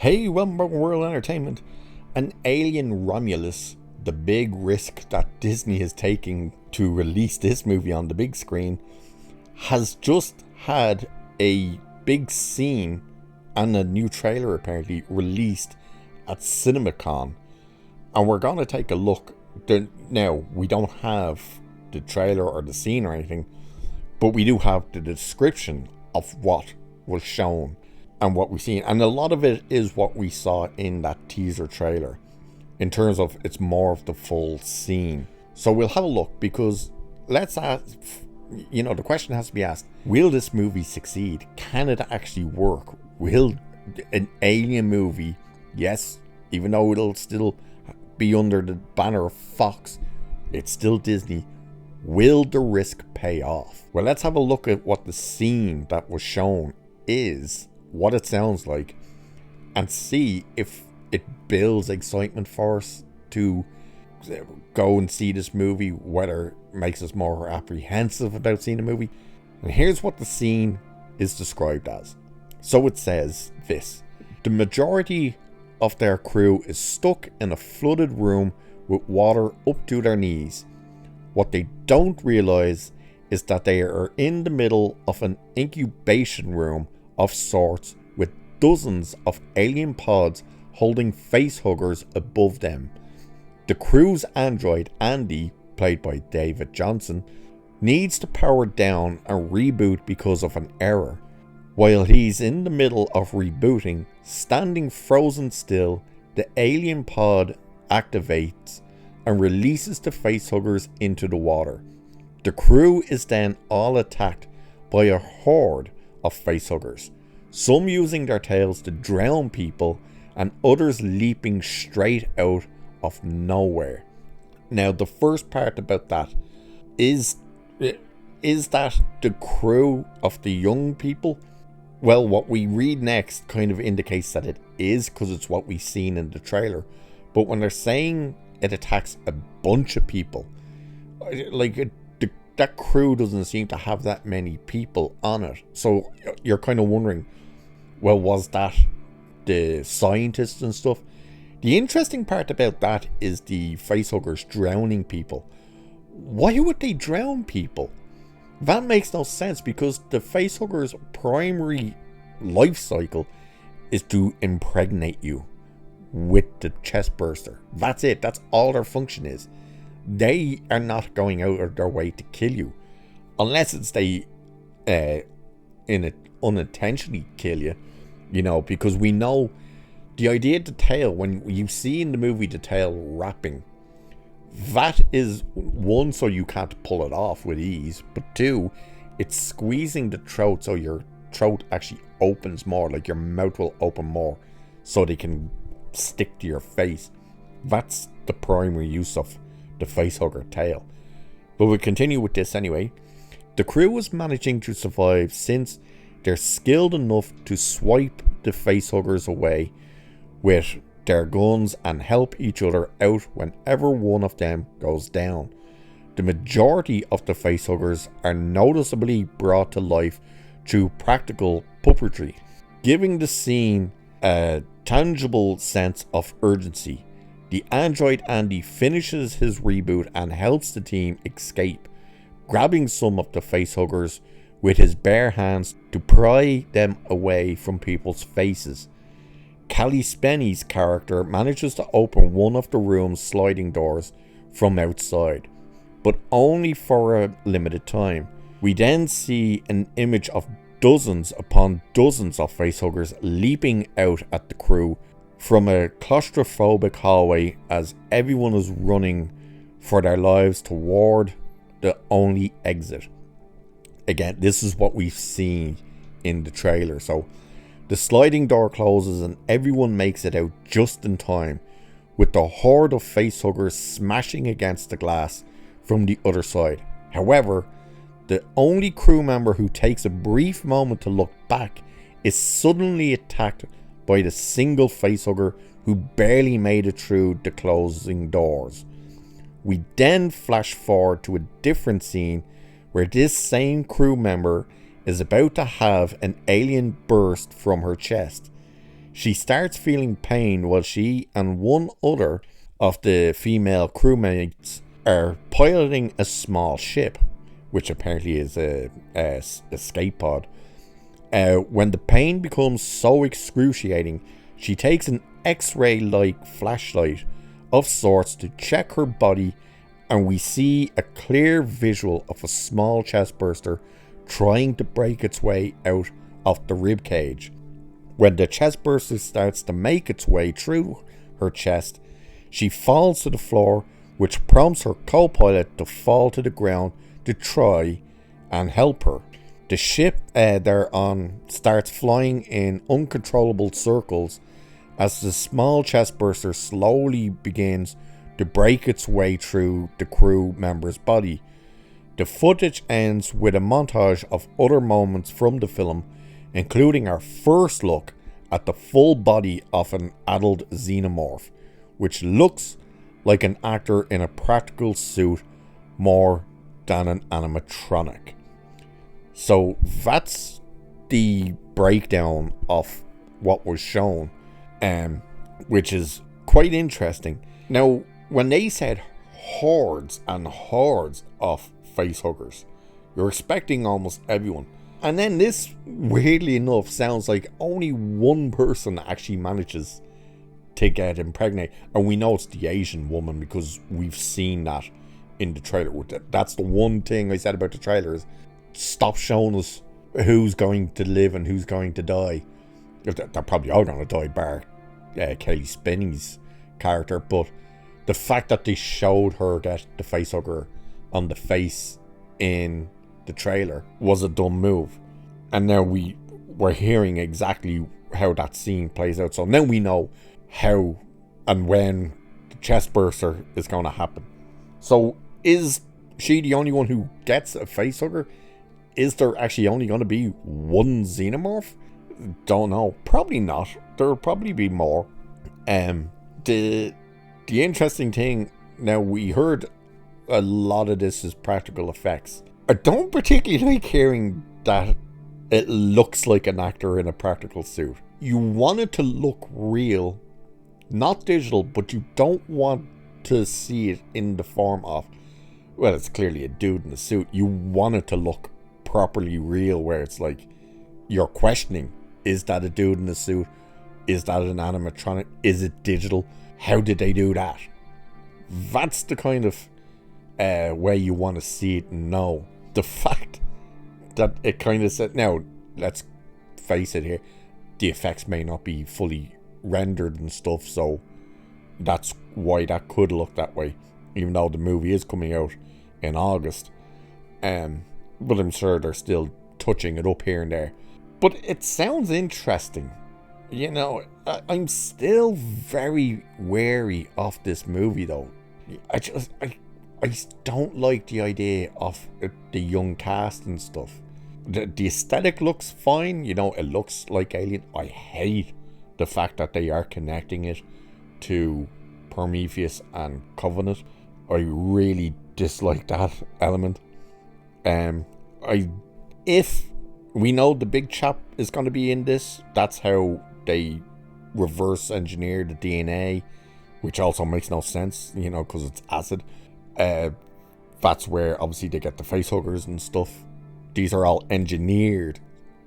Hey, welcome back to World Entertainment. An alien Romulus, the big risk that Disney is taking to release this movie on the big screen, has just had a big scene and a new trailer apparently released at CinemaCon. And we're going to take a look. Now, we don't have the trailer or the scene or anything, but we do have the description of what was shown and what we've seen. And a lot of it is what we saw in that teaser trailer. In terms of it's more of the full scene. So we'll have a look, because let's ask, the question has to be asked, will this movie succeed? Can it actually work? Will an alien movie, yes, even though it'll still be under the banner of Fox, it's still Disney, will the risk pay off? Well, let's have a look at what the scene that was shown is, what it sounds like, and see if it builds excitement for us to go and see this movie, whether it makes us more apprehensive about seeing the movie. And here's what the scene is described as. So it says this: the majority of their crew is stuck in a flooded room with water up to their knees. What they don't realize is that they are in the middle of an incubation room of sorts, with dozens of alien pods holding facehuggers above them. The crew's android, Andy, played by David Johnson, needs to power down and reboot because of an error. While he's in the middle of rebooting, standing frozen still, the alien pod activates and releases the facehuggers into the water. The crew is then all attacked by a horde of facehuggers, some using their tails to drown people and others leaping straight out of nowhere. Now, the first part about that is that the crew of the young people? Well, what we read next kind of indicates that it is, because it's what we've seen in the trailer. But when they're saying it attacks a bunch of people, that crew doesn't seem to have that many people on it. So you're kind of wondering, well, was that the scientists and stuff? The interesting part about that is the facehuggers drowning people. Why would they drown people? That makes no sense, because the facehuggers' primary life cycle is to impregnate you with the chest burster. That's it. That's all their function is. They are not going out of their way to kill you, unless it's they unintentionally kill you. Because we know the idea of the tail, when you see in the movie the tail wrapping, that is, one, so you can't pull it off with ease, but two, it's squeezing the throat so your throat actually opens more, like your mouth will open more so they can stick to your face. That's the primary use of the facehugger tail. But we'll continue with this anyway. The crew is managing to survive since they're skilled enough to swipe the facehuggers away with their guns and help each other out whenever one of them goes down. The majority of the facehuggers are noticeably brought to life through practical puppetry, giving the scene a tangible sense of urgency. The android Andy finishes his reboot and helps the team escape, grabbing some of the facehuggers with his bare hands to pry them away from people's faces. Callie Spenny's character manages to open one of the room's sliding doors from outside, but only for a limited time. We then see an image of dozens upon dozens of facehuggers leaping out at the crew from a claustrophobic hallway as everyone is running for their lives toward the only exit. Again, this is what we've seen in the trailer. So the sliding door closes and everyone makes it out just in time, with the horde of facehuggers smashing against the glass from the other side. However, the only crew member who takes a brief moment to look back is suddenly attacked by the single facehugger who barely made it through the closing doors. We then flash forward to a different scene where this same crew member is about to have an alien burst from her chest. She starts feeling pain while she and one other of the female crewmates are piloting a small ship, which apparently is a escape pod. When the pain becomes so excruciating, she takes an X-ray-like flashlight of sorts to check her body, and we see a clear visual of a small chest burster trying to break its way out of the rib cage. When the chest burster starts to make its way through her chest, she falls to the floor, which prompts her co-pilot to fall to the ground to try and help her. The ship they're on starts flying in uncontrollable circles as the small chest burster slowly begins to break its way through the crew member's body. The footage ends with a montage of other moments from the film, including our first look at the full body of an adult xenomorph, which looks like an actor in a practical suit more than an animatronic. So that's the breakdown of what was shown, which is quite interesting. Now, when they said hordes and hordes of facehuggers, you're expecting almost everyone. And then this, weirdly enough, sounds like only one person actually manages to get impregnated. And we know it's the Asian woman because we've seen that in the trailer. That's the one thing I said about the trailer is stop showing us who's going to live and who's going to die. They're probably all going to die, bar Kaylee Spinney's character. But the fact that they showed her get the facehugger on the face in the trailer was a dumb move. And now we're hearing exactly how that scene plays out. So now we know how and when the chest burster is going to happen. So is she the only one who gets a facehugger? Is there actually only going to be one xenomorph? Don't know. Probably not. There'll probably be more. The interesting thing, now we heard a lot of this is practical effects. I don't particularly like hearing that it looks like an actor in a practical suit. You want it to look real, not digital, but you don't want to see it in the form of, well, it's clearly a dude in a suit. You want it to look properly real, where it's like you're questioning, is that a dude in a suit? Is that an animatronic? Is it digital? How did they do that? That's the kind of way you want to see it and know. The fact that it kind of said, now let's face it here, the effects may not be fully rendered and stuff, so that's why that could look that way, even though the movie is coming out in August. But I'm sure they're still touching it up here and there. But it sounds interesting. You know, I'm still very wary of this movie though. I just don't like the idea of the young cast and stuff. The aesthetic looks fine, you know, it looks like Alien. I hate the fact that they are connecting it to Prometheus and Covenant. I really dislike that element. If we know the big chap is going to be in this, that's how they reverse engineer the DNA, which also makes no sense, you know, because it's acid. That's where obviously they get the facehuggers and stuff. These are all engineered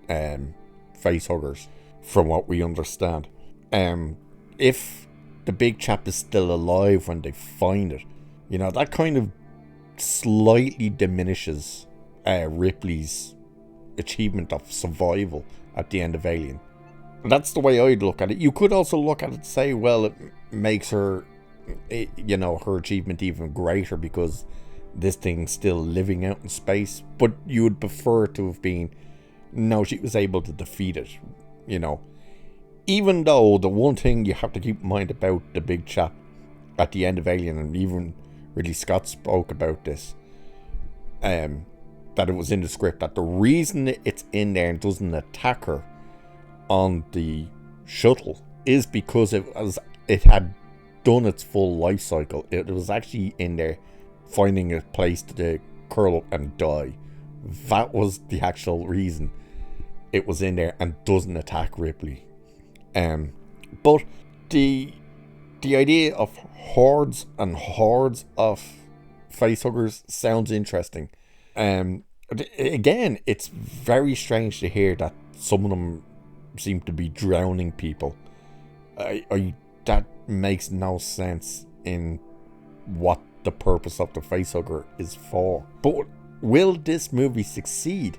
facehuggers from what we understand. If the big chap is still alive when they find it, you know, that kind of slightly diminishes Ripley's achievement of survival at the end of Alien. That's the way I'd look at it. You could also look at it and say, well, it makes her, you know, her achievement even greater because this thing's still living out in space. But you would prefer to have been, no, she was able to defeat it, you know. Even though the one thing you have to keep in mind about the big chap at the end of Alien, and even Ridley Scott spoke about this, that it was in the script, that the reason it's in there and doesn't attack her on the shuttle is because it had done its full life cycle. It was actually in there finding a place to curl up and die. That was the actual reason it was in there and doesn't attack Ripley. But the idea of hordes and hordes of facehuggers sounds interesting. Again, it's very strange to hear that some of them seem to be drowning people. That makes no sense in what the purpose of the facehugger is for. But will this movie succeed?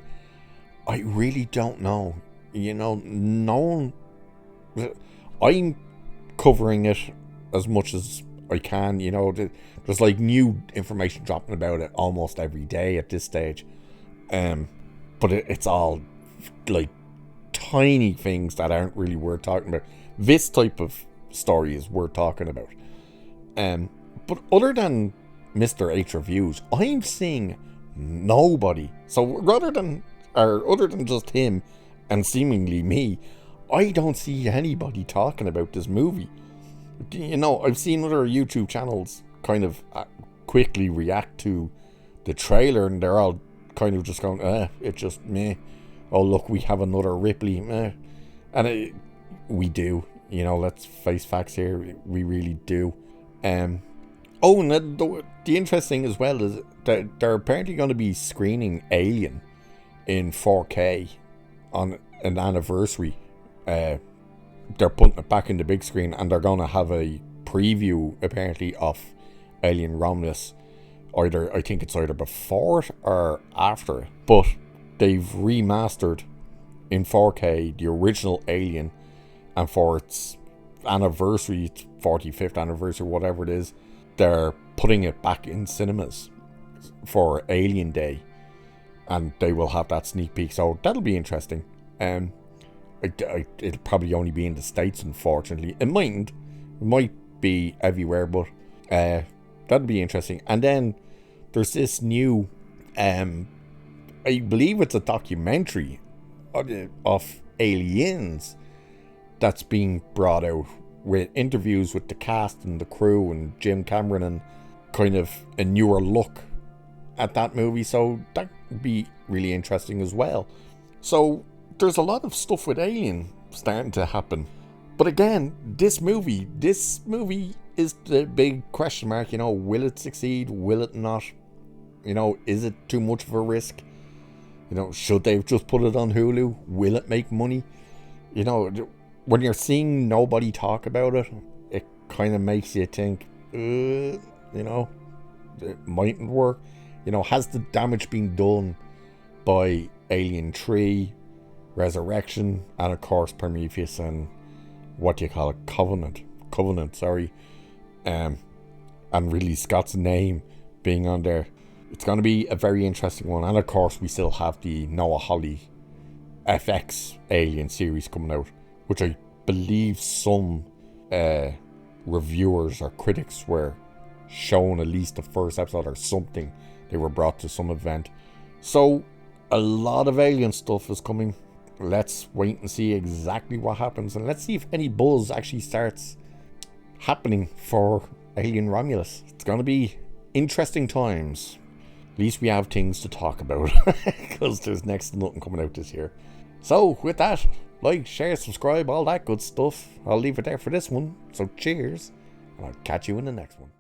I really don't know. You know, no one... I'm covering it as much as I can. You know, there's like new information dropping about it almost every day at this stage. But it's all like tiny things that aren't really worth talking about. This type of story is worth talking about. But other than Mr. H reviews, I'm seeing nobody. So other than just him and seemingly me, I don't see anybody talking about this movie. You know, I've seen other YouTube channels kind of quickly react to the trailer, and they're all kind of just going, it's just meh. Oh, look, we have another Ripley, meh. And we do. You know, let's face facts here. We really do. Oh, and the interesting as well is that they're apparently going to be screening Alien in 4K on an anniversary. They're putting it back in the big screen, and they're going to have a preview apparently of Alien Romulus. I think it's either before it or after it. But they've remastered in 4K the original Alien, and for its anniversary, its 45th anniversary, whatever it is, they're putting it back in cinemas for Alien Day, and they will have that sneak peek, so that'll be interesting. It'll probably only be in the States, unfortunately. It might be everywhere, but that'll be interesting. And then there's this new, I believe it's a documentary of aliens that's being brought out, with interviews with the cast and the crew and Jim Cameron, and kind of a newer look at that movie. So that would be really interesting as well. So there's a lot of stuff with Alien starting to happen. But again, this movie is the big question mark. You know, will it succeed? Will it not? You know, is it too much of a risk? You know, should they just put it on Hulu? Will it make money? You know, when you're seeing nobody talk about it, it kind of makes you think, you know, it mightn't work. You know, has the damage been done by Alien 3, Resurrection, and of course Prometheus and what do you call it? Covenant, sorry. And Ridley Scott's name being on there. It's going to be a very interesting one. And of course we still have the Noah Hawley FX Alien series coming out, which I believe some reviewers or critics were shown at least the first episode or something. They were brought to some event. So a lot of Alien stuff is coming. Let's wait and see exactly what happens, and let's see if any buzz actually starts happening for Alien Romulus. It's going to be interesting times. At least we have things to talk about, because there's next to nothing coming out this year. So with that, like, share, subscribe, all that good stuff. I'll leave it there for this one. So cheers, and I'll catch you in the next one.